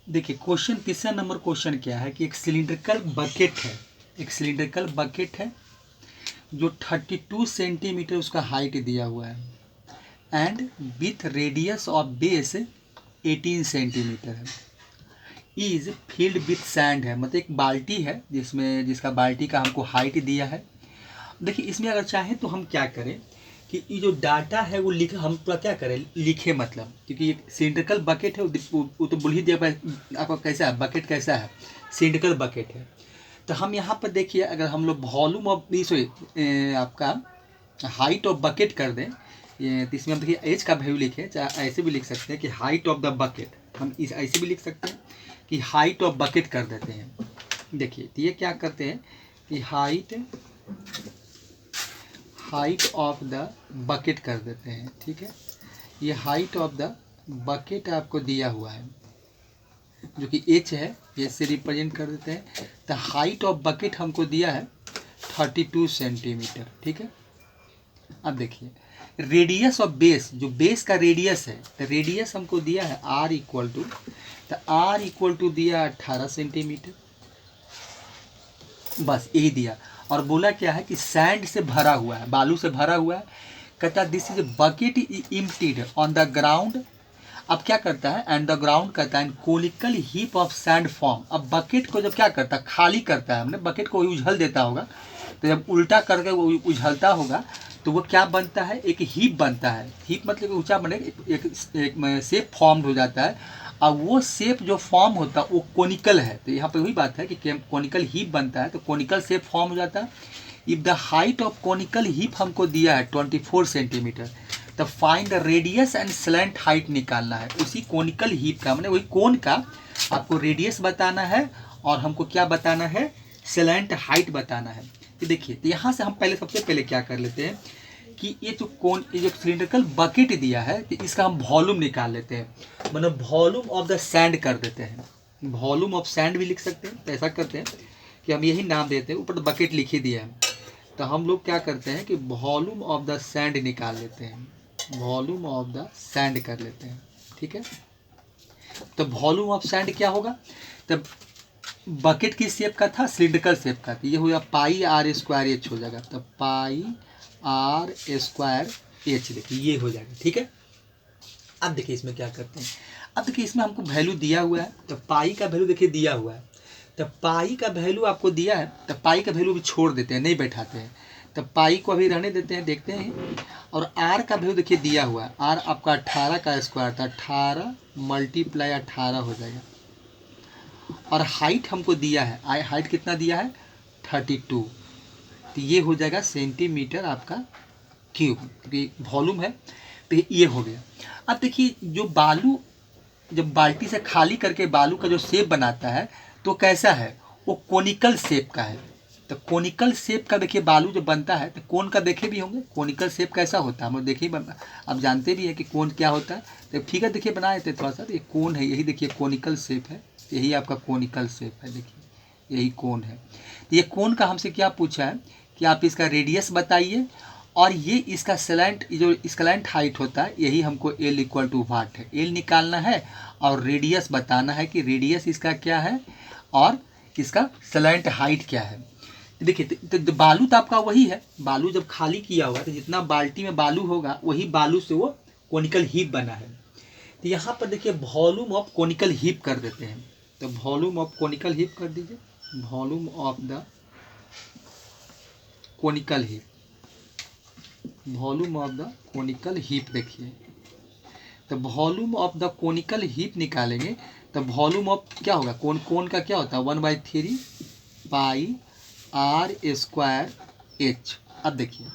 देखिए क्वेश्चन तीसरा number question क्या है कि एक सिलिंड्रिकल बकेट है, एक सिलिंड्रिकल बकेट है जो 32 सेंटीमीटर उसका हाइट दिया हुआ है and with radius of base 18 centimetre है, इज फील्ड विथ सैंड है। मतलब एक बाल्टी है जिसका बाल्टी का हमको हाइट दिया है। देखिए इसमें अगर चाहें तो हम क्या करें कि ये जो डाटा है वो लिख हम पूरा क्या करें लिखे, मतलब क्योंकि ये सिलिंड्रिकल बकेट है वो तो बुल ही दिया आपका कैसा है बकेट, कैसा है सिलिंड्रिकल बकेट है। तो हम यहाँ पर देखिए अगर हम लोग वॉल्यूम ऑफ सॉरी आपका हाइट ऑफ बकेट कर दें तो इसमें हम देखिए एच का वैल्यू लिखें, चाहे ऐसे भी लिख सकते हैं कि हाइट ऑफ द बकेट, हम इस ऐसे भी लिख सकते हैं कि हाइट ऑफ बकेट कर देते हैं। देखिए तो ये क्या करते हैं कि हाइट ऑफ द बकेट कर देते हैं। ठीक है, ये हाइट ऑफ द बकेट आपको दिया हुआ है जो कि एच है, ये से रिप्रेजेंट कर देते हैं। तो हाइट ऑफ बकेट हमको दिया है 32 सेंटीमीटर। ठीक है, अब देखिए रेडियस ऑफ बेस, जो बेस का रेडियस है तो रेडियस हमको दिया है आर इक्वल टू दिया 18 सेंटीमीटर, बस यही दिया। और बोला क्या है कि सैंड से भरा हुआ है, बालू से भरा हुआ है। कहता है this is bucket emptied on the ground. अब क्या करता है एंड द ग्राउंड कहता है conical heap of sand form. अब बकेट को जब क्या करता है खाली करता है, हमने बकेट को उछल देता होगा, तो जब उल्टा करके वो उछलता होगा तो वो क्या बनता है एक हीप बनता है। हीप मतलब ऊंचा बने एक शेप फॉर्म हो जाता है, और वो शेप जो फॉर्म होता है वो कोनिकल है। तो यहाँ पे वही बात है कि कोनिकल हीप बनता है तो कोनिकल शेप फॉर्म हो जाता है। If the height of conical heap हमको दिया है 24 सेंटीमीटर, तो find the radius and slant height निकालना है उसी कोनिकल हीप का, मैंने वही कोन का आपको रेडियस बताना है और हमको क्या बताना है स्लैंट हाइट बताना है। तो देखिए तो यहाँ से हम पहले सबसे पहले क्या कर लेते हैं कि ये जो सिलिंड्रिकल बकेट दिया है तो इसका हम वॉल्यूम निकाल लेते हैं, मतलब वॉल्यूम ऑफ द सैंड कर देते हैं। वॉल्यूम ऑफ सैंड भी लिख सकते हैं। तो ऐसा करते हैं कि हम यही नाम देते हैं, ऊपर तो बकेट लिख ही दिया है, तो हम लोग क्या करते हैं कि वॉल्यूम ऑफ द सैंड निकाल लेते हैं, वॉल्यूम ऑफ द सैंड कर लेते हैं। ठीक है, तो वॉल्यूम ऑफ सैंड क्या होगा, तब बकेट की शेप का था सिलिंड्रिकल शेप का, तो ये हो गया पाई आर स्क्वायर एच हो जाएगा, तो पाई आर स्क्वायर एच, देखिए ये हो जाएगा। ठीक है, अब देखिए इसमें क्या करते हैं, अब देखिए इसमें हमको वैल्यू दिया हुआ है, तो पाई का वैल्यू देखिए दिया हुआ है, तो पाई का वैल्यू आपको दिया है, तो पाई का वैल्यू भी छोड़ देते हैं, नहीं बैठाते हैं, तो पाई को अभी रहने देते हैं, देखते हैं। और आर का वैल्यू देखिए दिया हुआ है, आर आपका 18 का स्क्वायर था, 18 मल्टीप्लाई 18 हो जाएगा। और हाइट हमको दिया है, हाइट कितना दिया है 32, तो ये हो जाएगा सेंटीमीटर आपका क्यूब, क्योंकि वॉल्यूम है तो ये हो गया। अब देखिए जो बालू जब बाल्टी से खाली करके बालू का जो शेप बनाता है तो कैसा है वो कोनिकल शेप का है। तो कोनिकल शेप का देखिए बालू जब बनता है तो कोन का देखे भी होंगे कोनिकल शेप कैसा होता है, हम लोग देखे अब जानते भी हैं कि कोन क्या होता है। तो ठीक है देखिए बनाए थे थोड़ा सा, तो ये कोन है, यही देखिए कोनिकल शेप है, यही आपका कोनिकल शेप है, देखिए यही कोन है। तो ये कोन का हमसे क्या पूछा है कि आप इसका रेडियस बताइए, और ये इसका स्लैंट जो स्लैंट हाइट होता है यही हमको एल इक्वल टू वाट है, एल निकालना है और रेडियस बताना है कि रेडियस इसका क्या है और इसका स्लैंट हाइट क्या है। देखिए तो बालू तो आपका वही है, बालू जब खाली किया हुआ है तो जितना बाल्टी में बालू होगा वही बालू से वो कोनिकल हीप बना है। तो यहाँ पर देखिए वॉल्यूम ऑफ कोनिकल हीप कर देते हैं, तो वॉल्यूम ऑफ कोनिकल हीप कर दीजिए, volume of the conical heap, volume of the conical heap. देखिए तो volume of the conical heap निकालेंगे तो वॉल्यूम ऑफ क्या होगा कोन का क्या होता है 1/3 पाई आर स्क्वायर एच। अब देखिए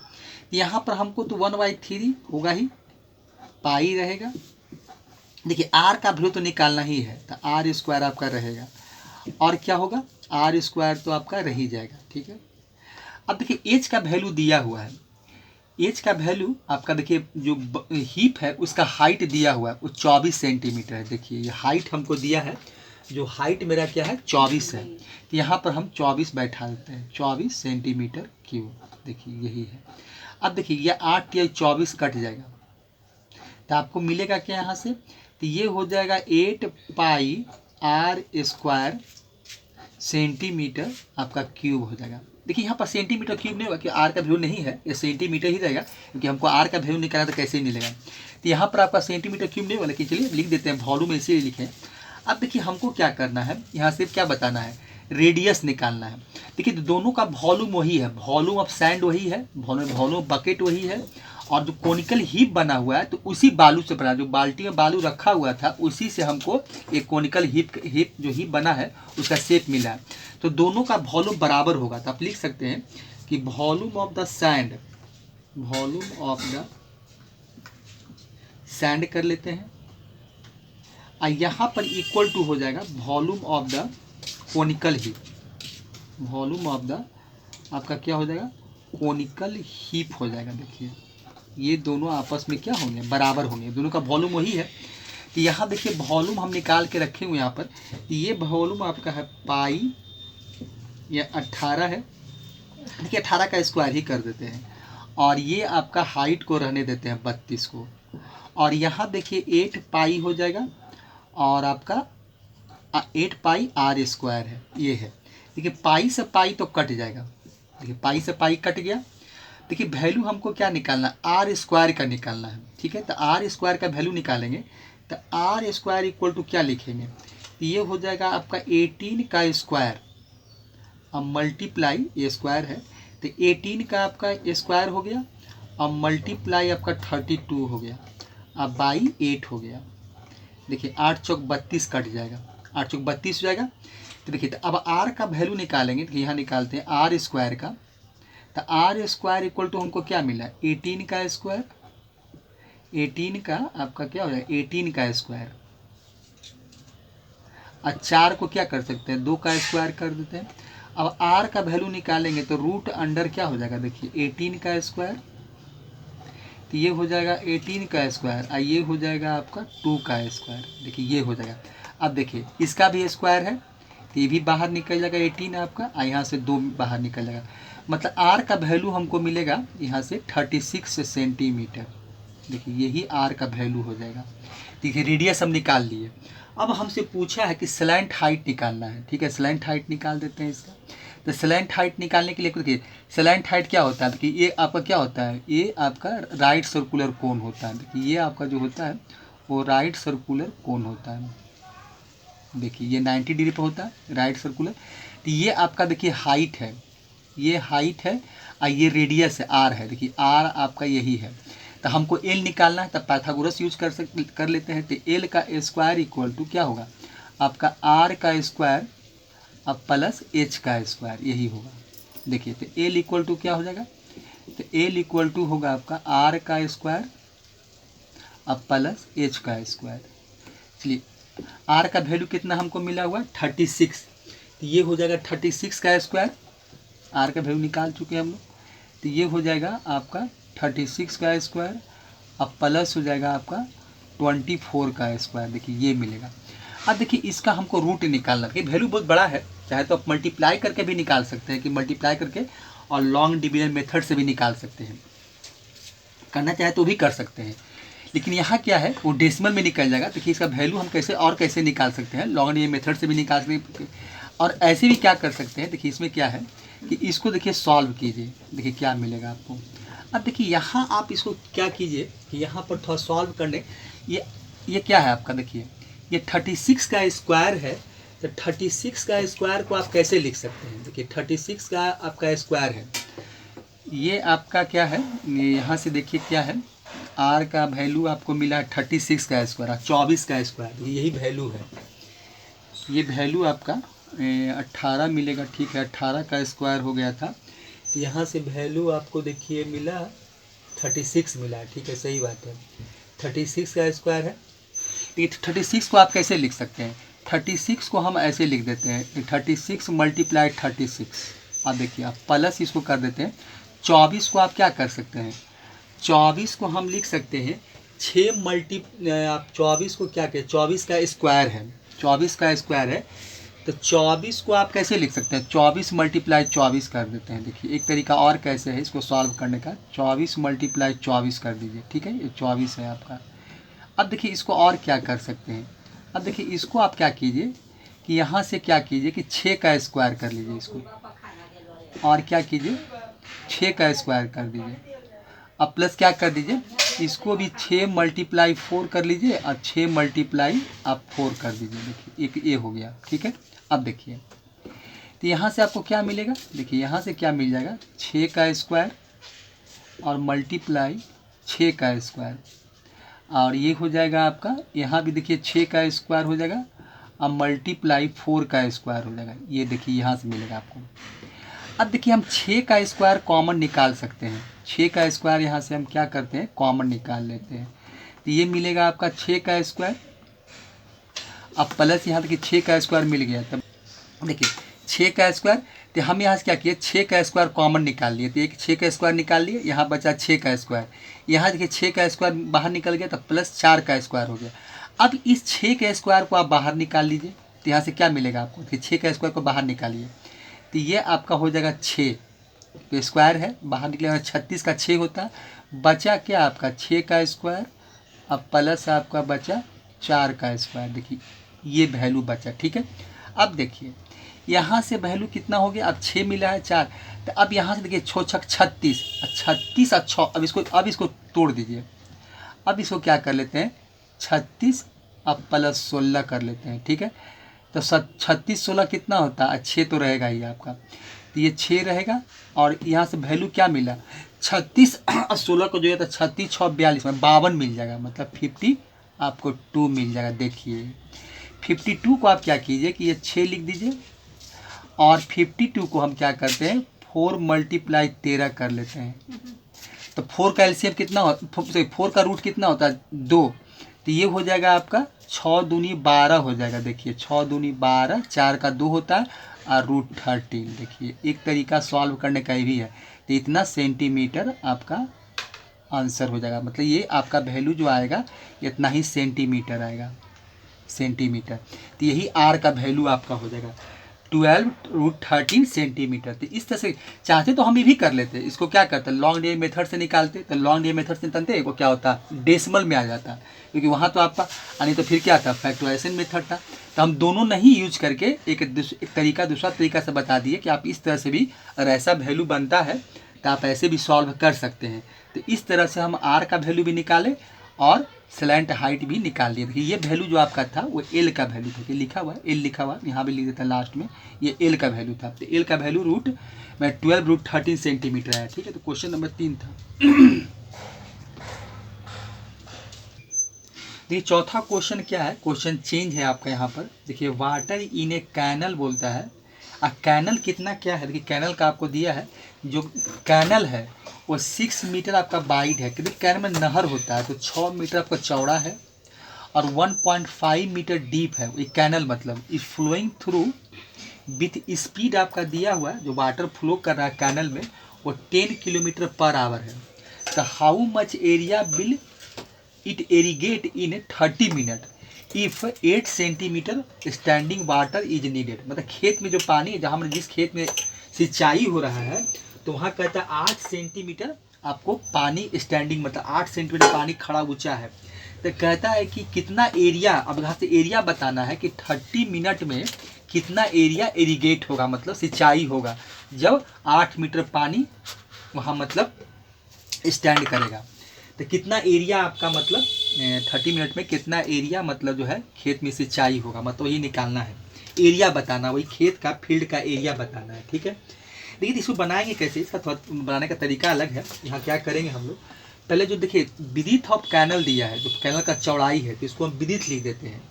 यहाँ पर हमको तो 1/3 होगा ही, पाई रहेगा, देखिए आर का वैल्यू तो निकालना ही है तो आर स्क्वायर आपका रहेगा, और क्या होगा आर स्क्वायर तो आपका रह ही जाएगा। ठीक है, अब देखिए एच का वैल्यू दिया हुआ है, एच का वैल्यू आपका देखिए जो हीप है उसका हाइट दिया हुआ है वो 24 सेंटीमीटर है। देखिए ये हाइट हमको दिया है, जो हाइट मेरा क्या है 24 है, तो यहाँ पर हम 24 बैठा देते हैं, 24 सेंटीमीटर क्यूब, देखिए यही है। अब देखिए ये 8 या 24 कट जाएगा तो आपको मिलेगा क्या यहाँ से, तो ये हो जाएगा 8 पाई आर स्क्वायर सेंटीमीटर आपका क्यूब हो जाएगा। देखिए यहाँ पर सेंटीमीटर क्यूब नहीं होगा कि आर का वैल्यू नहीं है, ये सेंटीमीटर ही रहेगा, क्योंकि हमको आर का वैल्यू निकालना तो कैसे ही मिलेगा। तो यहाँ पर आपका सेंटीमीटर क्यूब नहीं होगा, लेकिन चलिए लिख देते हैं, वॉल्यूम इसीलिए लिखें। अब देखिए हमको क्या करना है, यहाँ सिर्फ क्या बताना है, रेडियस निकालना है। देखिए दोनों का वॉल्यूम वही है, वॉल्यूम ऑफ सैंड वही है, वॉल्यूम ऑफ बकेट वही है, और जो कोनिकल हीप बना हुआ है तो उसी बालू से बना, जो बाल्टी में बालू रखा हुआ था उसी से हमको एक कोनिकल हीप जो हीप बना है उसका शेप मिला है। तो दोनों का वॉल्यूम बराबर होगा, तो आप लिख सकते हैं कि volume of the sand, volume of the sand कर लेते हैं, और यहाँ पर इक्वल टू हो जाएगा volume of the conical heap, volume of the आपका क्या हो जाएगा, कोनिकल हीप हो जाएगा। देखिए ये दोनों आपस में क्या होंगे, बराबर होंगे, दोनों का वॉल्यूम वही है। तो यहाँ देखिए वॉल्यूम हम निकाल के रखे हुए यहाँ पर, ये वॉल्यूम आपका है पाई, ये 18 है, देखिए 18 का स्क्वायर ही कर देते हैं, और ये आपका हाइट को रहने देते हैं 32 को, और यहाँ देखिए 8 पाई हो जाएगा, और आपका 8 पाई आर स्क्वायर है, ये है। देखिए पाई से पाई तो कट जाएगा, देखिए पाई से पाई कट गया। देखिए वैल्यू हमको क्या निकालना है, आर स्क्वायर का निकालना है, ठीक है। तो आर स्क्वायर का वैल्यू निकालेंगे, तो आर स्क्वायर इक्वल टू क्या लिखेंगे, तो ये हो जाएगा आपका 18 का स्क्वायर, अब मल्टीप्लाई, ये स्क्वायर है तो 18 का आपका स्क्वायर हो गया, और मल्टीप्लाई आपका 32 हो गया, अब बाई 8 हो गया। देखिए 8 चौक 32 कट जाएगा, 8 चौक 32 हो जाएगा। तो देखिए तो अब आर का वैल्यू निकालेंगे, तो यहाँ निकालते हैं आर स्क्वायर का, तो आर स्क्वायर इक्वल टू हमको क्या मिला, 18 का स्क्वायर, 18 का आपका क्या हो जाएगा, 18 का स्क्वायर, और 4 को क्या कर सकते हैं, 2 का स्क्वायर कर देते हैं। अब आर का वैल्यू निकालेंगे तो रूट अंडर क्या हो जाएगा, देखिए 18 का स्क्वायर, तो ये हो जाएगा 18 का स्क्वायर, और ये हो जाएगा आपका 2 का स्क्वायर, देखिए ये हो जाएगा। अब देखिए इसका भी स्क्वायर है, तो ये भी बाहर निकल जाएगा 18 आपका, और यहाँ से 2 बाहर निकल जाएगा, मतलब आर का वैल्यू हमको मिलेगा यहाँ से 36 सेंटीमीटर। देखिए यही आर का वैल्यू हो जाएगा। देखिए रेडियस हम निकाल लिए। अब हमसे पूछा है कि स्लैंट हाइट निकालना है, ठीक है, स्लैंट हाइट निकाल देते हैं इसका। तो स्लैंट हाइट निकालने के लिए देखिए स्लैंट हाइट क्या होता है, देखिए ये आपका क्या होता है, ये आपका राइट सर्कुलर कोन होता है। देखिए ये आपका जो होता है वो राइट सर्कुलर कोन होता है, देखिए ये 90 डिग्री पर होता है राइट सर्कुलर। तो ये आपका देखिए हाइट है, ये हाइट है, और ये रेडियस है, आर है, देखिए आर आपका यही है। तो हमको एल निकालना है, तब पाइथागोरस यूज कर लेते हैं। तो एल का स्क्वायर इक्वल टू क्या होगा, आपका आर का स्क्वायर अब प्लस एच का स्क्वायर, यही होगा। देखिए तो एल इक्वल टू क्या हो जाएगा, तो एल इक्वल टू होगा आपका आर का स्क्वायर अब प्लस एच का स्क्वायर। चलिए आर का वैल्यू कितना हमको मिला हुआ 36, तो ये हो जाएगा 36 का स्क्वायर, आर का वैल्यू निकाल चुके हैं हम लोग। तो ये हो जाएगा आपका 36 का स्क्वायर अब प्लस हो जाएगा आपका 24 का स्क्वायर, देखिए ये मिलेगा। अब देखिए इसका हमको रूट निकालना है, वैल्यू बहुत बड़ा है, चाहे तो आप मल्टीप्लाई करके भी निकाल सकते हैं, कि मल्टीप्लाई करके और लॉन्ग डिवीजन मेथड से भी निकाल सकते हैं, करना चाहे तो भी कर सकते हैं। लेकिन यहाँ क्या है वो डेसिमल में निकल जाएगा। देखिए इसका वैल्यू हम कैसे निकाल सकते हैं, लॉन्ग डिवीजन मेथड से भी निकाल सकते हैं, और ऐसे भी क्या कर सकते हैं। देखिए इसमें क्या है कि इसको देखिए सॉल्व कीजिए, देखिए क्या मिलेगा आपको। अब देखिए यहाँ आप इसको क्या कीजिए कि यहाँ पर थोड़ा सॉल्व करने, ये क्या है आपका, देखिए ये 36 का स्क्वायर है, तो 36 का स्क्वायर को आप कैसे लिख सकते हैं। देखिए 36 का आपका स्क्वायर है, ये आपका क्या है, यहाँ से देखिए क्या है, आर का वैल्यू आपको मिला है 36 का स्क्वायर, 24 का स्क्वायर, यही वैल्यू है। ये वैल्यू आपका 18 मिलेगा, ठीक है, 18 का स्क्वायर हो गया था, यहाँ से वैल्यू आपको देखिए मिला 36 मिला, ठीक है, सही बात है, 36 का स्क्वायर है। ये 36 को आप कैसे लिख सकते हैं, 36 को हम ऐसे लिख देते हैं 36 मल्टीप्लाई 36, आप देखिए आप प्लस इसको कर देते हैं। 24 को आप क्या कर सकते हैं, 24 को हम लिख सकते हैं 6 मल्टी, आप 24 को क्या कहें, 24 का स्क्वायर है, 24 का स्क्वायर है, तो 24 को आप कैसे लिख सकते हैं, 24 मल्टीप्लाई 24 कर देते हैं। देखिए एक तरीका और कैसे है इसको सॉल्व करने का, 24 मल्टीप्लाई 24 कर दीजिए, ठीक है, ये 24 है आपका। अब देखिए इसको और क्या कर सकते हैं, अब देखिए इसको आप क्या कीजिए कि यहाँ से क्या कीजिए कि 6 का स्क्वायर कर लीजिए इसको, और क्या कीजिए 6 का स्क्वायर कर दीजिए। अब प्लस क्या कर दीजिए, इसको भी 6 × 4 कर लीजिए और 6 × आप 4 कर दीजिए। देखिए एक ये हो गया, ठीक है। अब देखिए तो यहाँ से आपको क्या मिलेगा, देखिए यहाँ से क्या मिल जाएगा 6 का स्क्वायर और मल्टीप्लाई 6 का स्क्वायर, और ये हो जाएगा आपका यहाँ भी देखिए 6 का स्क्वायर हो जाएगा और मल्टीप्लाई 4 का स्क्वायर हो जाएगा। ये देखिए यहाँ से मिलेगा आपको। अब देखिए हम 6 का स्क्वायर कॉमन निकाल सकते हैं। 6 का स्क्वायर यहाँ से हम क्या करते हैं, कॉमन निकाल लेते हैं। तो ये मिलेगा आपका 6 का स्क्वायर। अब प्लस यहाँ देखिए 6 का स्क्वायर मिल गया। तब देखिए 6 का स्क्वायर, तो हम यहाँ से क्या किए 6 का स्क्वायर कॉमन निकाल लिए। तो एक 6 का स्क्वायर निकाल लिए, यहाँ बचा 6 का स्क्वायर। यहाँ देखिए 6 का स्क्वायर बाहर निकल गया, तब प्लस 4 का स्क्वायर हो गया। अब इस 6 के स्क्वायर को आप बाहर निकाल लीजिए। तो यहाँ से क्या मिलेगा आपको, कि 6 का स्क्वायर को बाहर निकालिए तो ये आपका हो जाएगा 6, तो स्क्वायर है बाहर निकलेगा 36 का 6 होता है। बचा क्या आपका 6 का स्क्वायर, अब प्लस आपका बचा 4 का स्क्वायर। देखिए ये वैल्यू बचा, ठीक है। अब देखिए यहाँ से वैल्यू कितना हो गया, अब 6 मिला है 4, तो अब यहाँ से देखिए 6 छक 36, 36 और 6, अब इसको तोड़ दीजिए। अब इसको क्या कर लेते हैं 36 अब प्लस 16 कर लेते हैं, ठीक है। तो 36 16 कितना होता है, 6 तो रहेगा ही आपका, तो ये 6 रहेगा। और यहाँ से वैल्यू क्या मिला 36 और 16 को जो है तो 36 6 42 में 52 मिल जाएगा, मतलब 50 आपको 2 मिल जाएगा। देखिए 52 को आप क्या कीजिए कि ये 6 लिख दीजिए, और 52 को हम क्या करते हैं 4 × 13 कर लेते हैं। तो 4 का एलसीएम कितना हो, 4 का रूट कितना होता है 2, तो ये हो जाएगा आपका 6 दूनी 12 हो जाएगा। देखिए 6 दूनी 12, 4 का 2 होता है और √13। देखिए एक तरीका सॉल्व करने का भी है। तो इतना सेंटीमीटर आपका आंसर हो जाएगा, मतलब ये आपका वैल्यू जो आएगा इतना ही सेंटीमीटर आएगा, सेंटीमीटर। तो यही आर का वैल्यू आपका हो जाएगा 12√13 सेंटीमीटर। तो इस तरह से चाहते तो हम ये भी कर लेते, इसको क्या करते लॉन्ग डिवीजन मेथड से निकालते, तो लॉन्ग डिवीजन मेथड से निकालते वो क्या होता डेसिमल में आ जाता, क्योंकि वहाँ तो आपका यानी तो फिर क्या था फैक्टराइजेशन मेथड था। तो हम दोनों नहीं यूज करके एक तरीका दूसरा तरीका से बता दिए कि आप इस तरह से भी अगर ऐसा वैल्यू बनता है तो आप ऐसे भी सॉल्व कर सकते हैं। तो इस तरह से हम आर का वैल्यू भी निकालें और स्लैंट हाइट भी निकाल दिए। देखिए ये वैल्यू जो आपका था वो एल का वैल्यू था, कि लिखा हुआ है एल लिखा हुआ है, यहाँ भी लिख देता लास्ट में, ये एल का वैल्यू था। तो एल का वैल्यू में 12√13 सेंटीमीटर है, ठीक है। तो क्वेश्चन नंबर 3 था। देखिए चौथा क्वेश्चन क्या है, क्वेश्चन चेंज है आपका यहाँ पर। देखिए वाटर इन ए कैनल बोलता है। कैनल कितना क्या है, देखिए कैनल का आपको दिया है, जो कैनल है वो 6 मीटर आपका वाइड है, क्योंकि कैनल में नहर होता है तो 6 मीटर आपका चौड़ा है और 1.5 मीटर डीप है। ये कैनल मतलब is flowing through with speed आपका दिया हुआ है, जो वाटर फ्लो कर रहा है कैनल में वो 10 km/h है। तो how much area will it irrigate in 30 minute if 8 centimetre standing water is needed. मतलब खेत में जो पानी, जहाँ जिस खेत में सिंचाई हो रहा है तो वहाँ कहता है 8 सेंटीमीटर आपको पानी स्टैंडिंग, मतलब 8 सेंटीमीटर पानी खड़ा ऊंचा है। तो कहता है कि कितना एरिया, अब यहाँ से एरिया बताना है कि 30 मिनट में कितना एरिया इरीगेट होगा, मतलब सिंचाई होगा जब 8 मीटर पानी वहाँ मतलब स्टैंड करेगा। तो कितना एरिया आपका मतलब 30 मिनट में कितना एरिया मतलब जो है खेत में सिंचाई होगा, मतलब ये निकालना है, एरिया बताना, वही खेत का फील्ड का एरिया बताना है, ठीक है। लेकिन इसको बनाएंगे कैसे, इसका थोड़ा बनाने का तरीका अलग है। यहाँ क्या करेंगे हम लोग, पहले जो देखिए विड्थ ऑफ कैनल दिया है, जो कैनल का चौड़ाई है तो इसको हम विड्थ लिख देते हैं,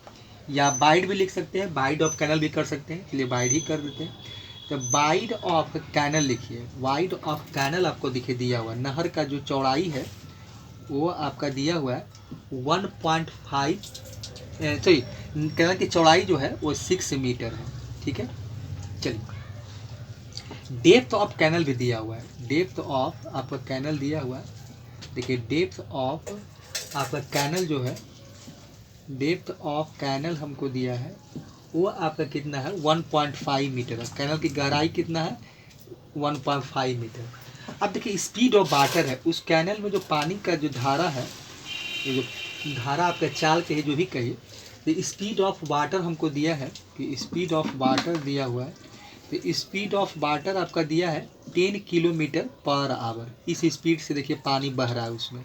या वाइड भी लिख सकते हैं, वाइड ऑफ कैनल भी कर सकते हैं, इसलिए वाइड ही कर देते हैं। तो वाइड ऑफ कैनल लिखिए, वाइड ऑफ कैनल आपको दिखे दिया हुआ, नहर का जो चौड़ाई है वो आपका दिया हुआ है 1.5, सॉरी कैनल की चौड़ाई जो है वो 6 मीटर है, ठीक है। चलिए डेप्थ ऑफ कैनल भी दिया हुआ है, डेप्थ ऑफ आपका कैनल दिया हुआ है। देखिए डेप्थ ऑफ आपका कैनल जो है, डेप्थ ऑफ कैनल हमको दिया है वो आपका कितना है 1.5 मीटर है। कैनल की गहराई कितना है 1.5 मीटर। अब देखिए स्पीड ऑफ वाटर है, उस कैनल में जो पानी का जो धारा है, ये जो धारा आपका चाल कहिए जो भी कहिए, तो स्पीड ऑफ वाटर हमको दिया है कि स्पीड ऑफ वाटर दिया हुआ है, तो स्पीड ऑफ वाटर आपका दिया है 10 किलोमीटर पर आवर। इस स्पीड से देखिए पानी बह रहा है उसमें।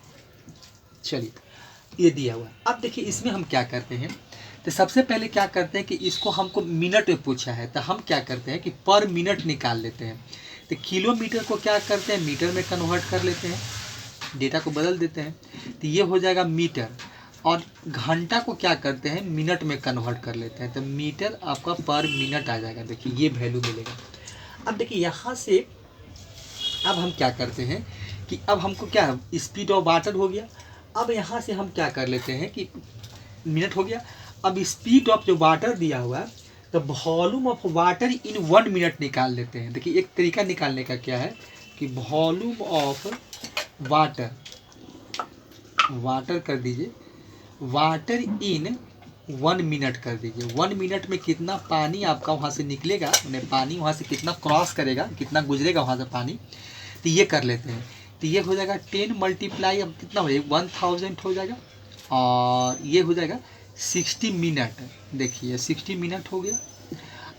चलिए ये दिया हुआ है। अब देखिए इसमें हम क्या करते हैं, तो सबसे पहले क्या करते हैं कि इसको हमको मिनट में पूछा है, तो हम क्या करते हैं कि पर मिनट निकाल लेते हैं। तो किलोमीटर को क्या करते हैं, मीटर में कन्वर्ट कर लेते हैं, डेटा को बदल देते हैं, तो ये हो जाएगा मीटर। और घंटा को क्या करते हैं, मिनट में कन्वर्ट कर लेते हैं, तो मीटर आपका पर मिनट आ जाएगा। देखिए ये वैल्यू मिलेगा। अब देखिए यहाँ से अब हम क्या करते हैं कि अब हमको क्या स्पीड ऑफ वाटर हो गया। अब यहाँ से हम क्या कर लेते हैं कि मिनट हो गया। अब स्पीड ऑफ जो वाटर दिया हुआ है, तो volume of water in 1 minute निकाल लेते हैं। देखिए एक तरीका निकालने का क्या है कि वॉल्यूम ऑफ वाटर, वाटर कर दीजिए, वाटर इन 1 मिनट कर दीजिए। 1 मिनट में कितना पानी आपका वहाँ से निकलेगा, पानी वहाँ से कितना क्रॉस करेगा, कितना गुजरेगा वहाँ से पानी, तो ये कर लेते हैं। तो ये हो जाएगा 10 मल्टीप्लाई, अब कितना हो जाएगा 1000 हो जाएगा, और ये हो जाएगा 60 मिनट। देखिए 60 मिनट हो गया।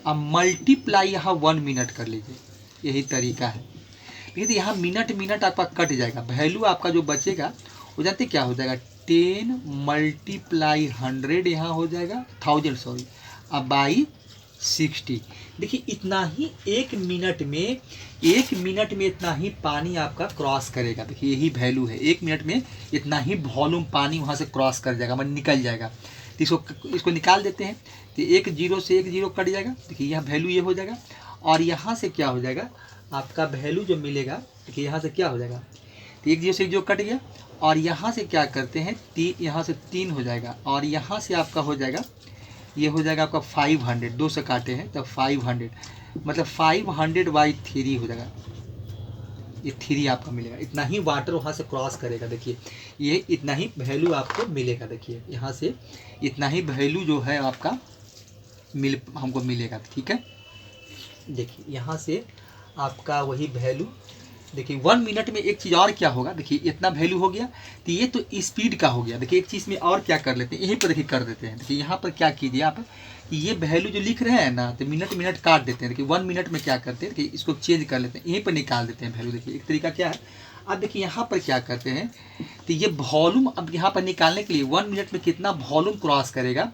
अब मल्टीप्लाई यहाँ 1 मिनट कर लीजिए, यही तरीका है। लेकिन यहाँ मिनट मिनट आपका कट जाएगा, वैल्यू आपका जो बचेगा वो जानते क्या हो जाएगा, 10 मल्टीप्लाई 100 यहाँ हो जाएगा 1000 सॉरी, अब बाई 60। देखिए इतना ही एक मिनट में इतना ही पानी आपका क्रॉस करेगा। देखिए यही वैल्यू है, 1 मिनट में इतना ही वॉल्यूम पानी वहाँ से क्रॉस कर जाएगा, मतलब निकल जाएगा। तो इसको निकाल देते हैं, तो 1 0 से 1 0 कट जाएगा। देखिए यह वैल्यू ये हो जाएगा, और यहाँ से क्या हो जाएगा आपका वैल्यू जो मिलेगा, देखिए यहाँ से क्या हो जाएगा, तो 1 0 से 1 0 कट गया, और यहाँ से क्या करते हैं, यहाँ से 3 हो जाएगा, और यहाँ से आपका हो जाएगा, ये हो जाएगा आपका 500, 2 से काटे हैं तब 500, मतलब 500/3 हो जाएगा, ये 3 आपका मिलेगा। इतना ही वाटर वहाँ से क्रॉस करेगा। देखिए ये इतना ही वैल्यू आपको मिलेगा। देखिए यहाँ से इतना ही वैल्यू जो है आपका हमको मिलेगा। ठीक है, देखिए यहाँ से आपका वही वैल्यू, देखिए 1 मिनट में एक चीज़ और क्या होगा, देखिए इतना वैल्यू हो गया, तो ये तो स्पीड का हो गया। देखिए एक चीज़ में और क्या कर लेते हैं, यहीं पर देखिए कर देते हैं। देखिए यहाँ पर क्या कीजिए आप, ये वैल्यू जो लिख रहे हैं ना, तो मिनट मिनट काट देते हैं। देखिए 1 मिनट में क्या करते हैं कि इसको चेंज कर लेते हैं, यहीं पर निकाल देते हैं वैल्यू। देखिए एक तरीका क्या है, अब देखिए यहाँ पर क्या करते हैं, तो ये वॉल्यूम अब यहाँ पर निकालने के लिए 1 मिनट में कितना वॉल्यूम क्रॉस करेगा,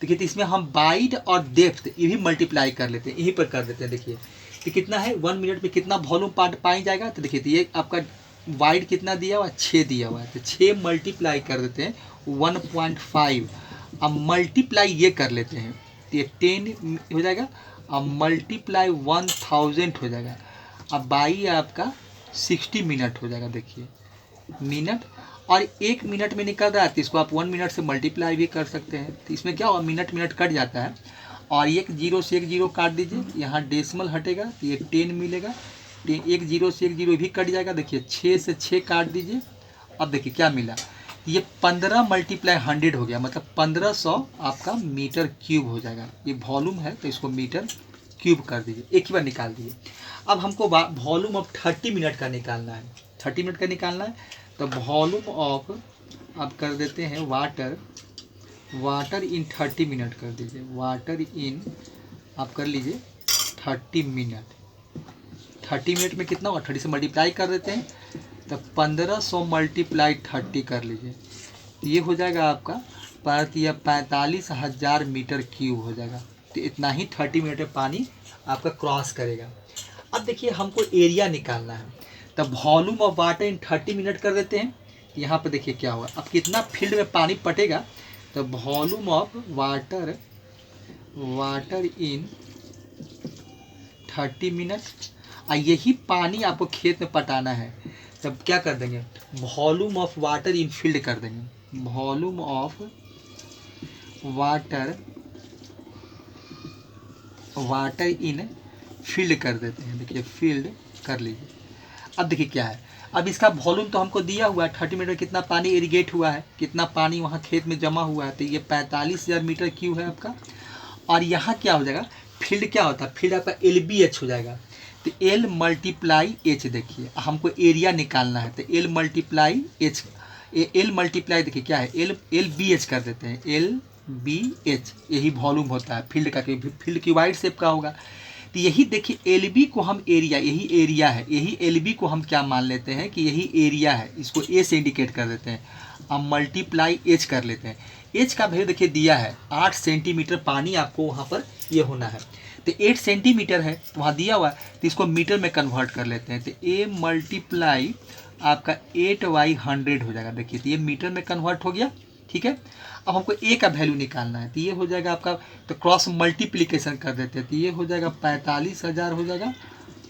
देखिए तो इसमें हम वाइड और डेप्थ ये भी मल्टीप्लाई कर लेते हैं, यहीं पर कर देते हैं। देखिए तो कितना है, 1 मिनट में कितना वॉल्यूम पाई जाएगा, तो देखिए तो ये आपका वाइड कितना दिया हुआ है, 6 दिया हुआ है, तो 6 मल्टीप्लाई कर देते हैं 1.5। अब मल्टीप्लाई ये कर लेते हैं, तो ये 10 हो जाएगा, अब मल्टीप्लाई 1000 हो जाएगा, अब बाई आपका 60 मिनट हो जाएगा। देखिए मिनट, और 1 मिनट में निकल रहा है, तो इसको आप 1 मिनट से मल्टीप्लाई भी कर सकते हैं। तो इसमें क्या होगा, मिनट मिनट कट जाता है, और 1 0 से 1 0 काट दीजिए, यहाँ डेसिमल हटेगा, तो ये 10 मिलेगा। 1 0 से 1 0 भी कट जाएगा। देखिए 6 से 6 काट दीजिए, अब देखिए क्या मिला, ये 15 मल्टीप्लाई 100 हो गया, मतलब 1500 आपका मीटर क्यूब हो जाएगा। ये वॉल्यूम है, तो इसको मीटर क्यूब कर दीजिए, एक ही बार निकाल दीजिए। अब हमको वॉल्यूम ऑफ 30 मिनट का निकालना है, 30 मिनट का निकालना है, तो वॉल्यूम ऑफ आप कर देते हैं वाटर इन 30 मिनट कर दीजिए, वाटर इन आप कर लीजिए 30 मिनट। 30 मिनट में कितना होगा, 30 से मल्टीप्लाई कर देते हैं, तो 1500 मल्टीप्लाई 30 कर लीजिए, ये हो जाएगा आपका 45,000 मीटर क्यूब हो जाएगा। तो इतना ही 30 मिनट में पानी आपका क्रॉस करेगा। अब देखिए हमको एरिया निकालना है, तो volume of water in 30 minute कर देते हैं। यहाँ पर देखिए क्या हुआ, अब कितना फील्ड में पानी पटेगा, तो volume of water in 30 minute, और यही पानी आपको खेत में पटाना है, तब क्या कर देंगे, volume of water in field कर देंगे, volume of water in field कर देते हैं। देखिए फील्ड कर लीजिए। अब देखिए क्या है, अब इसका वॉल्यूम तो हमको दिया हुआ है, 30 मिनट में कितना पानी इरिगेट हुआ है, कितना पानी वहाँ खेत में जमा हुआ है, तो ये 45,000 मीटर क्यूब है आपका। और यहाँ क्या हो जाएगा, फील्ड क्या होता है, फील्ड आपका LBH हो जाएगा, तो L मल्टीप्लाई H। देखिए हमको एरिया निकालना है, तो L multiply H, L multiply देखिए क्या है, LBH कर देते हैं, बी एच, यही वॉल्यूम होता है फील्ड का, क्योंकि फील्ड क्यूबाइड शेप का होगा। तो यही देखिए एल बी को हम एरिया, यही एरिया है, यही एल बी को हम क्या मान लेते हैं कि यही एरिया है, इसको ए से इंडिकेट कर देते हैं। अब मल्टीप्लाई एच कर लेते हैं। एच का वैल्यू देखिए दिया है 8 सेंटीमीटर पानी आपको वहाँ पर ये होना है, तो 8 सेंटीमीटर है वहाँ दिया हुआ है, तो इसको मीटर में कन्वर्ट कर लेते हैं। तो ए मल्टीप्लाई आपका 8/100 हो जाएगा। देखिए तो ये मीटर में कन्वर्ट हो गया, ठीक है। अब हमको ए का वैल्यू निकालना है, तो ये हो जाएगा आपका, तो क्रॉस मल्टीप्लिकेशन कर देते हैं, तो ये हो जाएगा 45,000 हो जाएगा।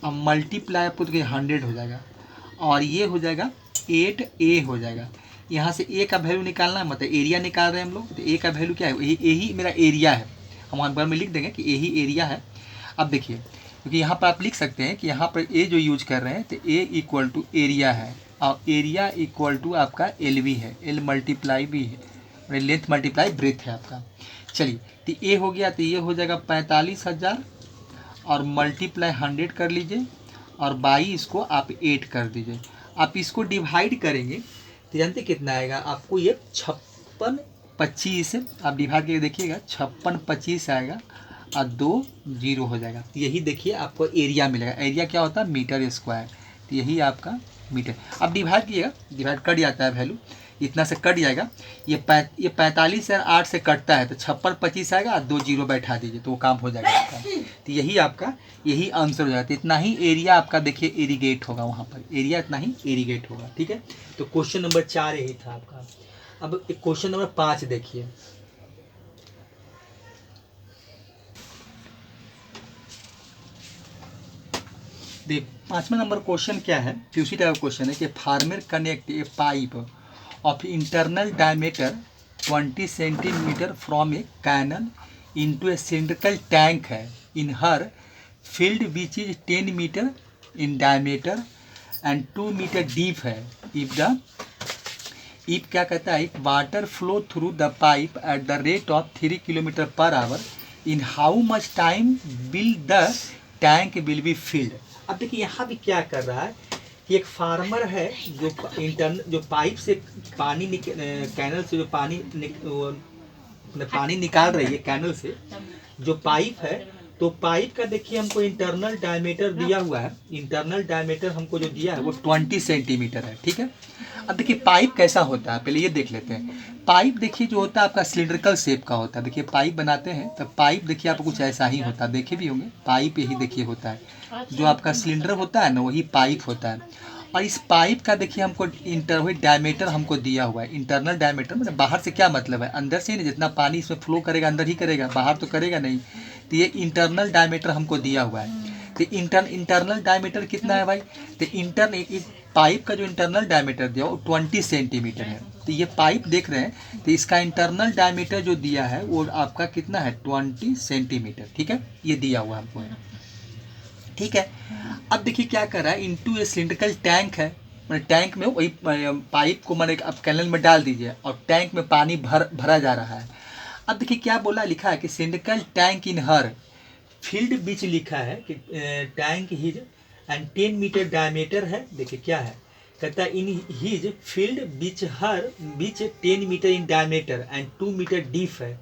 अब मल्टीप्लाई आपको तो 100 हो जाएगा, और ये हो जाएगा 8A हो जाएगा। यहाँ से ए का वैल्यू निकालना है, मतलब एरिया निकाल रहे हैं हम लोग, तो ए का वैल्यू क्या है, यही मेरा एरिया है, हम अखबार में लिख देंगे कि यही एरिया है। अब देखिए क्योंकि यहाँ पर आप लिख सकते हैं कि यहाँ पर ए जो यूज कर रहे हैं, तो ए इक्वल टू एरिया है, और एरिया इक्वल टू आपका एल बी है, एल मल्टीप्लाई बी है, लेंथ मल्टीप्लाई ब्रेथ है आपका। चलिए तो ए हो गया, तो ये हो जाएगा 45,000 और मल्टीप्लाई 100 कर लीजिए, और बाई इसको आप 8 कर दीजिए। आप इसको डिवाइड करेंगे तो जानते कितना आएगा आपको, ये 5625 आप डिवाइड करके देखिएगा, 5625 आएगा और 2 0 हो जाएगा। तो यही देखिए आपको एरिया मिलेगा। एरिया क्या होता है, मीटर स्क्वायर, तो यही आपका मीटर। अब डिवाइड कीजिएगा, डिवाइड कट जाता है वैल्यू, इतना से कट जाएगा, ये 45 और 8 से कटता है, तो 5625 आएगा, 2 0 बैठा दीजिए तो वो काम हो जाएगा आपका। तो यही आपका यही आंसर हो जाएगा। तो इतना ही एरिया आपका देखिए इरीगेट होगा, वहाँ पर एरिया इतना ही इरीगेट होगा, ठीक है। तो क्वेश्चन नंबर 4 यही था आपका। अब क्वेश्चन नंबर 5 देखिए, देख 5वां नंबर क्वेश्चन क्या है, उसी टाइप क्वेश्चन है कि farmer connect a pipe of internal diameter 20 centimetre from a canal into a cylindrical tank है in her field which is 10 metre in diameter and 2 metre deep है। इफ क्या कहता है, water flow through the pipe at the rate of 3 kilometre per hour, in how much time will the tank will be filled. अब देखिए यहाँ भी क्या कर रहा है कि एक फार्मर है जो पाइप से पानी कैनल से जो पानी निकाल रही है कैनल से, जो पाइप है, तो पाइप का देखिए हमको इंटरनल डायमीटर दिया हुआ है। इंटरनल डायमीटर हमको जो दिया है वो 20 सेंटीमीटर है, ठीक है। अब देखिए पाइप कैसा होता है, पहले ये देख लेते हैं। पाइप देखिए जो होता है आपका सिलिंड्रिकल शेप का होता है। देखिए पाइप बनाते हैं तो पाइप देखिए आपको कुछ ऐसा ही होता है, देखे भी होंगे पाइप यही देखिए होता है, जो आपका सिलेंडर होता है ना वही पाइप होता है। और इस पाइप का देखिए हमको वही डायमीटर हमको दिया हुआ है। इंटरनल डायमीटर मतलब बाहर से क्या मतलब है, अंदर से नहीं, जितना पानी इसमें फ्लो करेगा अंदर ही करेगा, बाहर तो करेगा नहीं। तो ये इंटरनल डायमीटर हमको दिया हुआ है। तो इंटरनल डायमीटर कितना है भाई, तो पाइप का जो इंटरनल डायमीटर दिया वो 20 सेंटीमीटर है। तो ये पाइप देख रहे हैं, तो इसका इंटरनल डायमीटर जो दिया है वो आपका कितना है, 20 सेंटीमीटर, ठीक है, ये दिया हुआ हमको है, ठीक है। अब देखिए क्या कर रहा है, इनटू ए सिलिंड्रिकल टैंक है, मतलब टैंक में वही पाइप को मैंने आप कैनल में डाल दीजिए और टैंक में पानी भरा जा रहा है। अब देखिए क्या बोला, लिखा है कि cylindrical tank in her field बीच लिखा है कि tank his and 10 metre diameter है। देखिए क्या है, कहता है इन हिज फील्ड बीच हर बीच 10 metre in diameter and 2 metre deep है।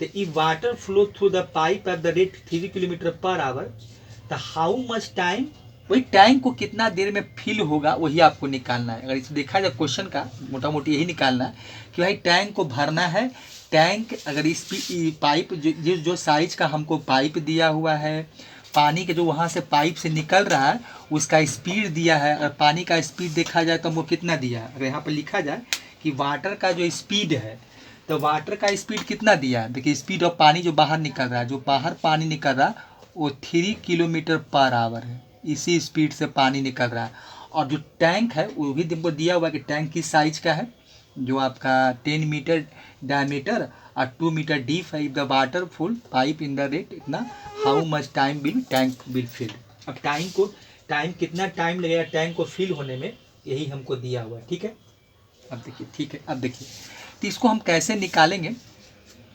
तो ई water flow through the pipe at the rate 3 kilometre per hour, तो हाउ मच टाइम, वही टैंक को कितना देर में फिल होगा वही आपको निकालना है। अगर इसे देखा जाए क्वेश्चन का मोटा मोटी यही निकालना है कि भाई टैंक को भरना है। टैंक अगर इस पाइप जो साइज का हमको पाइप दिया हुआ है, पानी के जो वहाँ से पाइप से निकल रहा है उसका स्पीड दिया है, और पानी का स्पीड देखा जाए तो हमको कितना दिया है। अगर यहाँ पर लिखा जाए कि वाटर का जो स्पीड है, तो वाटर का स्पीड कितना दिया है, देखिए स्पीड ऑफ पानी जो बाहर निकल रहा है, जो बाहर पानी निकल रहा है वो 3 किलोमीटर पर आवर है, इसी स्पीड से पानी निकल रहा है। और जो टैंक है वो भी हमको दिया हुआ है कि टैंक किस साइज का है, जो आपका 10 मीटर डायमीटर और 2 मीटर डीप है। If the water full pipe in the rate इतना, how much time will tank will fill. अब टाइम कितना टाइम लगेगा टैंक को फिल होने में, यही हमको दिया हुआ है, ठीक है। अब देखिए, ठीक है, अब देखिए तो इसको हम कैसे निकालेंगे।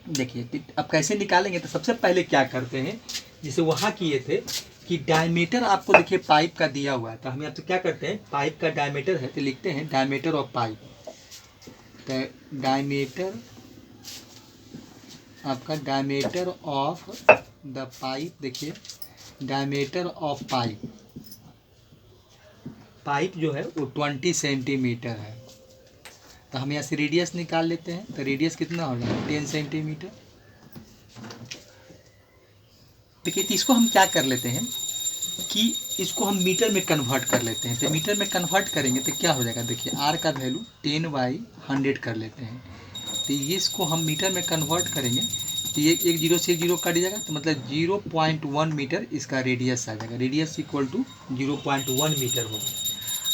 देखिए अब कैसे निकालेंगे, तो सबसे पहले क्या करते हैं, जिसे वहाँ किए थे कि डायमीटर आपको देखिए पाइप का दिया हुआ है, तो हम यहाँ तो क्या करते हैं, पाइप का डायमीटर है तो लिखते हैं डायमीटर ऑफ पाइप, तो डायमीटर आपका डायमीटर ऑफ द पाइप, देखिए डायमीटर ऑफ पाइप जो है वो 20 सेंटीमीटर है। तो हम यहाँ से रेडियस निकाल लेते हैं। तो रेडियस कितना हो जाएगा 10 सेंटीमीटर। देखिए इसको हम क्या कर लेते हैं कि इसको हम मीटर में कन्वर्ट कर लेते हैं। तो मीटर में कन्वर्ट करेंगे तो क्या हो जाएगा, देखिए आर का वैल्यू 10/100 कर लेते हैं। तो ये इसको हम मीटर में कन्वर्ट करेंगे तो ये एक जीरो से जीरो कट जाएगा, तो मतलब 0.1 मीटर इसका रेडियस आ जाएगा। रेडियस इक्वल टू 0.1 मीटर होगा।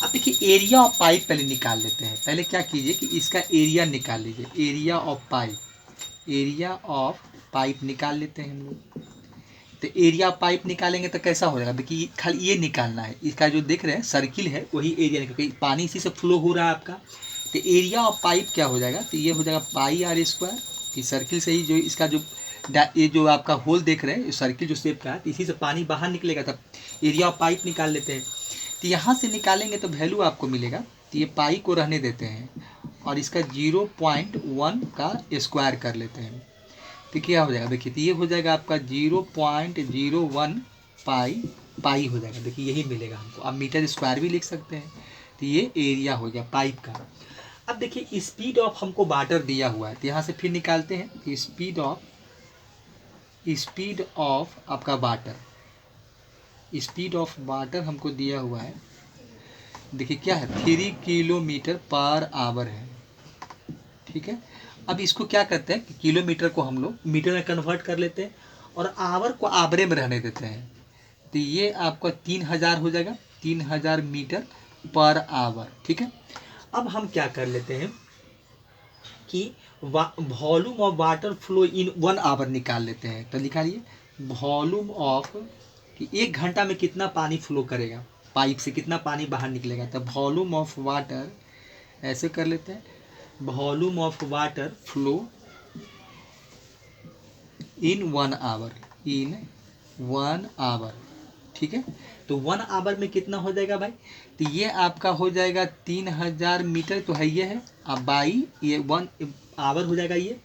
अब देखिए एरिया ऑफ पाइप पहले निकाल लेते हैं। पहले क्या कीजिए कि इसका एरिया निकाल लीजिए। एरिया ऑफ पाइप निकाल लेते हैं हम लोग। तो एरिया ऑफ पाइप निकालेंगे तो कैसा हो जाएगा, देखिए खाली ये निकालना है। इसका जो देख रहे हैं सर्किल है वही एरिया निकाल, क्योंकि पानी इसी से फ्लो हो रहा है आपका। तो एरिया ऑफ पाइप क्या हो जाएगा, तो ये हो जाएगा πr²। कि सर्किल से ही जो इसका जो ये जो आपका होल देख रहे हैं सर्किल जो शेप का है, तो इसी से पानी बाहर निकलेगा। तब एरिया ऑफ पाइप निकाल लेते हैं। तो यहाँ से निकालेंगे तो वैल्यू आपको मिलेगा। तो ये पाई को रहने देते हैं और इसका 0.1 का स्क्वायर कर लेते हैं। तो क्या हो जाएगा, देखिए तो ये हो जाएगा आपका 0.01 पाई हो जाएगा। देखिए यही मिलेगा हमको। आप मीटर स्क्वायर भी लिख सकते हैं। तो ये एरिया हो गया पाइप का। अब देखिए स्पीड ऑफ हमको वाटर दिया हुआ है, तो यहाँ से फिर निकालते हैं। स्पीड ऑफ आपका वाटर, स्पीड ऑफ वाटर हमको दिया हुआ है। देखिए क्या है 3 किलोमीटर पर आवर है, ठीक है। अब इसको क्या करते हैं कि किलोमीटर को हम लोग मीटर में कन्वर्ट कर लेते हैं और आवर को आवरे में रहने देते हैं। तो ये आपका 3000 हो जाएगा, 3000 मीटर पर आवर, ठीक है। अब हम क्या कर लेते हैं कि volume of water flow in 1 hour निकाल लेते हैं। तो निकालिए वॉल्यूम ऑफ कि 1 घंटा में कितना पानी फ्लो करेगा, पाइप से कितना पानी बाहर निकलेगा। तो वॉल्यूम ऑफ वाटर ऐसे कर लेते हैं, volume of water flow in 1 hour, ठीक है। तो 1 आवर में कितना हो जाएगा भाई, तो ये आपका हो जाएगा 3000 मीटर, तो है ये है। अब बाई ये 1 आवर हो जाएगा ये।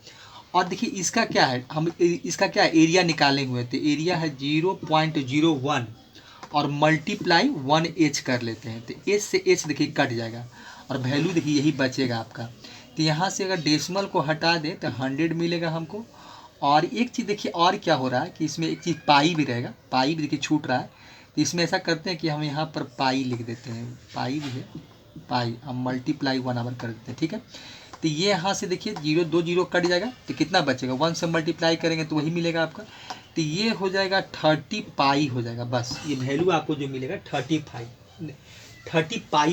और देखिए इसका क्या है, हम इसका क्या है एरिया निकाले हुए। तो एरिया है 0.01 और मल्टीप्लाई 1h कर लेते हैं। तो h से h देखिए कट जाएगा और वैल्यू देखिए यही बचेगा आपका। तो यहाँ से अगर डेसिमल को हटा दें तो 100 मिलेगा हमको। और एक चीज़ देखिए और क्या हो रहा है कि इसमें एक चीज़ पाई भी रहेगा, पाई भी देखिए छूट रहा है। तो इसमें ऐसा करते हैं कि हम यहाँ पर पाई लिख देते हैं, पाई भी है, पाई हम मल्टीप्लाई 1 आवर कर देते हैं, ठीक है। तो ये यहाँ से देखिए 0 2 0 कट जाएगा, तो कितना बचेगा 1 से मल्टीप्लाई करेंगे तो वही मिलेगा आपका। तो ये हो जाएगा 30 पाई हो जाएगा, बस ये वैल्यू आपको जो मिलेगा 30 पाई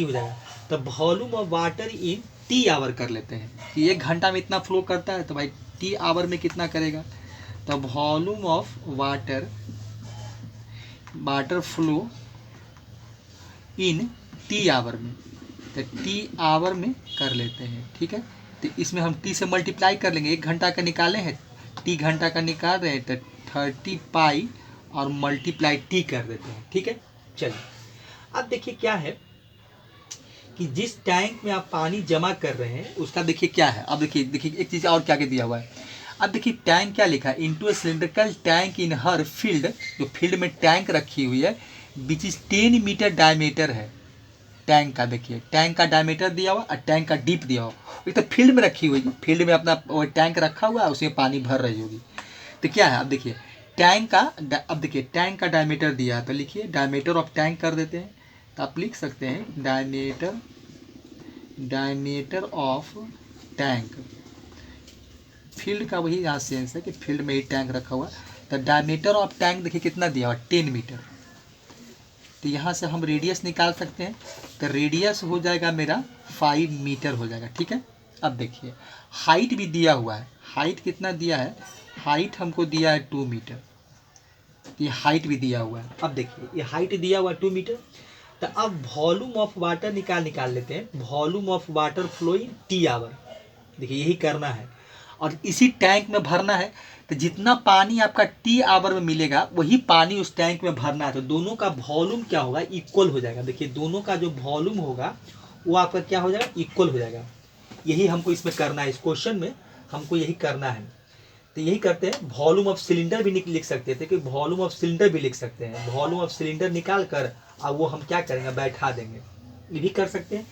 हो जाएगा। तो volume of water in T hour कर लेते हैं कि 1 घंटा में इतना फ्लो करता है, तो भाई टी आवर में कितना करेगा। तो volume of water flow in T hour में, तो टी आवर में कर लेते हैं, ठीक है। तो इसमें हम टी से मल्टीप्लाई कर लेंगे, 1 घंटा का निकाले हैं, टी घंटा का निकाल रहे हैं, तो 30 पाई और मल्टीप्लाई टी कर देते हैं, ठीक है। चलिए अब देखिए क्या है कि जिस टैंक में आप पानी जमा कर रहे हैं उसका देखिए क्या है। अब देखिए एक चीज़ और क्या दिया हुआ है। अब देखिए टैंक क्या लिखा है, into a cylindrical tank in her field, जो फील्ड में टैंक रखी हुई है विच इज 10 मीटर डायमीटर है टैंक का। देखिए टैंक का डायमीटर दिया हुआ और टैंक का डीप दिया हुआ। एक तो फील्ड में रखी हुई है, फील्ड में अपना टैंक रखा हुआ है, उसमें पानी भर रही होगी। तो क्या है अब देखिए टैंक का, अब देखिए टैंक का डायमीटर दिया है, तो लिखिए डायमीटर ऑफ टैंक कर देते हैं। तो आप लिख सकते हैं डायमीटर ऑफ टैंक, फील्ड का वही यहाँ सेंस है कि फील्ड में ही टैंक रखा हुआ। तो डायमीटर ऑफ टैंक देखिए कितना दिया हुआ 10 मीटर। तो यहाँ से हम रेडियस निकाल सकते हैं। तो रेडियस हो जाएगा मेरा 5 मीटर हो जाएगा, ठीक है। अब देखिए हाइट भी दिया हुआ है, हाइट कितना दिया है, हाइट हमको दिया है 2 मीटर। ये हाइट भी दिया हुआ है। अब देखिए ये हाइट दिया हुआ है 2 मीटर। तो अब वॉल्यूम ऑफ वाटर निकाल लेते हैं, volume of water flow in T hour. देखिए यही करना है और इसी टैंक में भरना है। तो जितना पानी आपका टी आवर में मिलेगा वही पानी उस टैंक में भरना है। तो दोनों का वॉल्यूम क्या होगा, इक्वल हो जाएगा। देखिए दोनों का जो वॉल्यूम होगा वो आपका क्या हो जाएगा, इक्वल हो जाएगा। यही हमको इसमें करना है, इस क्वेश्चन में हमको यही करना है। तो यही करते हैं, वॉल्यूम ऑफ सिलेंडर भी लिख सकते थे कि वॉल्यूम ऑफ सिलेंडर भी लिख सकते हैं। वॉल्यूम ऑफ सिलेंडर निकाल कर अब वो हम क्या करेंगे, बैठा देंगे, ये भी कर सकते हैं।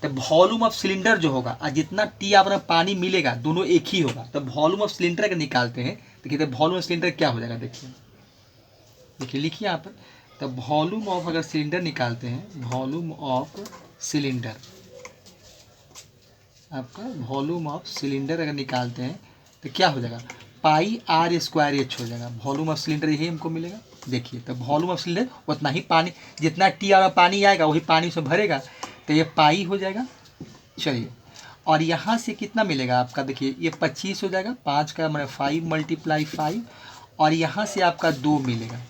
तो वॉल्यूम ऑफ सिलेंडर जो होगा और जितना टी आप पानी मिलेगा दोनों एक ही होगा। तो वॉल्यूम ऑफ सिलेंडर का निकालते हैं तो कहते हैं वॉल्यूम ऑफ सिलेंडर क्या हो जाएगा, देखिए देखिए लिखिए यहाँ पर। तो वॉल्यूम ऑफ अगर सिलेंडर निकालते हैं, वॉल्यूम ऑफ सिलेंडर, आपका वॉल्यूम ऑफ सिलेंडर अगर निकालते हैं तो क्या हो जाएगा, पाई आर स्क्वायर एच हो जाएगा। वॉल्यूम ऑफ सिलेंडर यही हमको मिलेगा। देखिए तो वॉल्यूम ऑफ सिलेंडर उतना ही पानी, जितना टी और पानी आएगा वही पानी से भरेगा, तो ये पाई हो जाएगा। चलिए, और यहाँ से कितना मिलेगा आपका, देखिए ये 25 हो जाएगा, 5 का मैंने 5 × 5, और यहाँ से आपका 2 मिलेगा,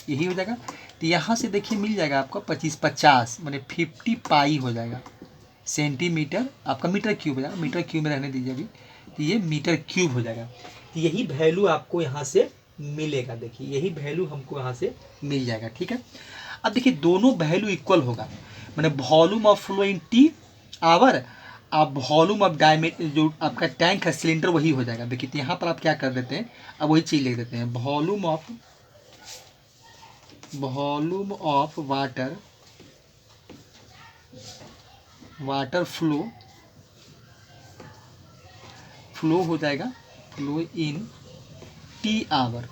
यही हो जाएगा। तो यहाँ से देखिए मिल जाएगा आपका 25 50 मैंने 50 पाई हो जाएगा सेंटीमीटर, आपका मीटर क्यूब हो जाएगा, मीटर क्यूब में रहने दीजिए अभी। तो ये मीटर क्यूब हो जाएगा। तो यही वैल्यू आपको यहाँ से मिलेगा, देखिए यही वैल्यू हमको यहाँ से मिल जाएगा, ठीक है। अब देखिए दोनों वैल्यू इक्वल होगा, मैंने volume of flow in T hour, आप वॉल्यूम ऑफ डायमीटर जो आपका टैंक है सिलेंडर वही हो जाएगा। देखिए तो यहाँ पर आप क्या कर देते हैं, अब वही चीज़ लिख देते हैं, वॉल्यूम ऑफ वाटर फ्लो हो जाएगा, फ्लो इन टी आवर।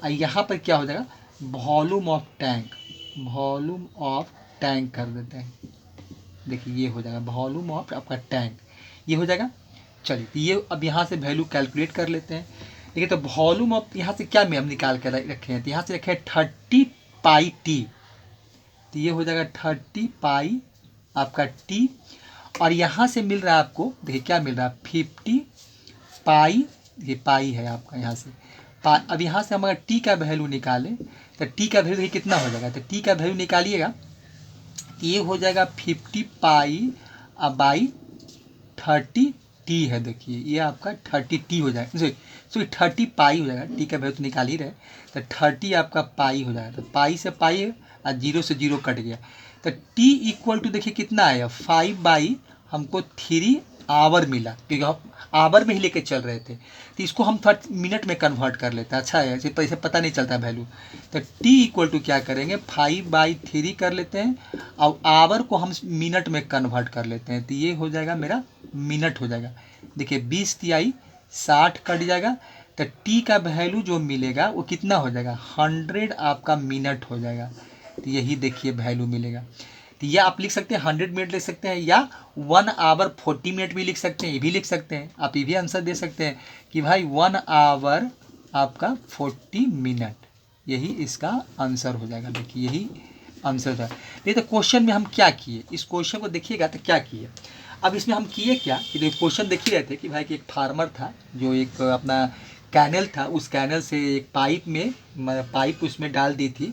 यहाँ पर क्या हो जाएगा, वॉल्यूम ऑफ टैंक कर देते हैं। देखिए ये हो जाएगा वॉल्यूम ऑफ आपका टैंक, ये हो जाएगा। चलिए तो ये अब यहाँ से वैल्यू कैलकुलेट कर लेते हैं। देखिए तो वॉल्यूम ऑफ यहाँ से क्या में हम निकाल कर रखे हैं, तो यहाँ से रखे हैं 30 पाई टी, तो ये हो जाएगा 30 पाई आपका टी, और यहाँ से मिल रहा है आपको, देखिए क्या मिल रहा है 50 पाई, ये पाई है आपका यहाँ से अब यहाँ से हम अगर टी का वैल्यू निकालें तो टी का वैल्यू देखिए कितना हो जाएगा, तो टी का वैल्यू निकालिएगा, ये हो जाएगा 50 पाई बाई 30 टी है। देखिए ये आपका 30 टी हो जाएगा, सॉरी 30 पाई हो जाएगा, टी का वैल्यू तो निकाल ही रहे, तो 30 आपका पाई हो जाएगा। तो पाई से पाई और 0 से 0 कट गया, तो टी इक्वल टू देखिए कितना आया 5 हमको 3 आवर मिला, क्योंकि हम आवर में ही लेके चल रहे थे। तो इसको हम थोड़ा मिनट में कन्वर्ट कर लेते हैं, अच्छा है, ऐसे पता नहीं चलता वैल्यू। तो टी इक्वल टू क्या करेंगे 5/3 कर लेते हैं, और आवर को हम मिनट में कन्वर्ट कर लेते हैं, तो ये हो जाएगा मेरा मिनट हो जाएगा। देखिए 20 तिहाई 60 कट जाएगा, तो टी का वैल्यू जो मिलेगा वो कितना हो जाएगा 100 आपका मिनट हो जाएगा। तो यही देखिए वैल्यू मिलेगा। तो यह आप लिख सकते हैं 100 मिनट लिख सकते हैं, या 1 आवर 40 मिनट भी लिख सकते हैं, ये भी लिख सकते हैं। आप ये भी आंसर दे सकते हैं कि भाई 1 आवर आपका 40 मिनट, यही इसका आंसर हो जाएगा। देखिए यही आंसर था। नहीं तो क्वेश्चन में हम क्या किए, इस क्वेश्चन को देखिएगा तो क्या किए। अब इसमें हम किए क्या कि देखिए क्वेश्चन देख ही रहे थे कि भाई कि एक फार्मर था जो एक अपना कैनल था, उस कैनल से एक पाइप उसमें डाल दी थी,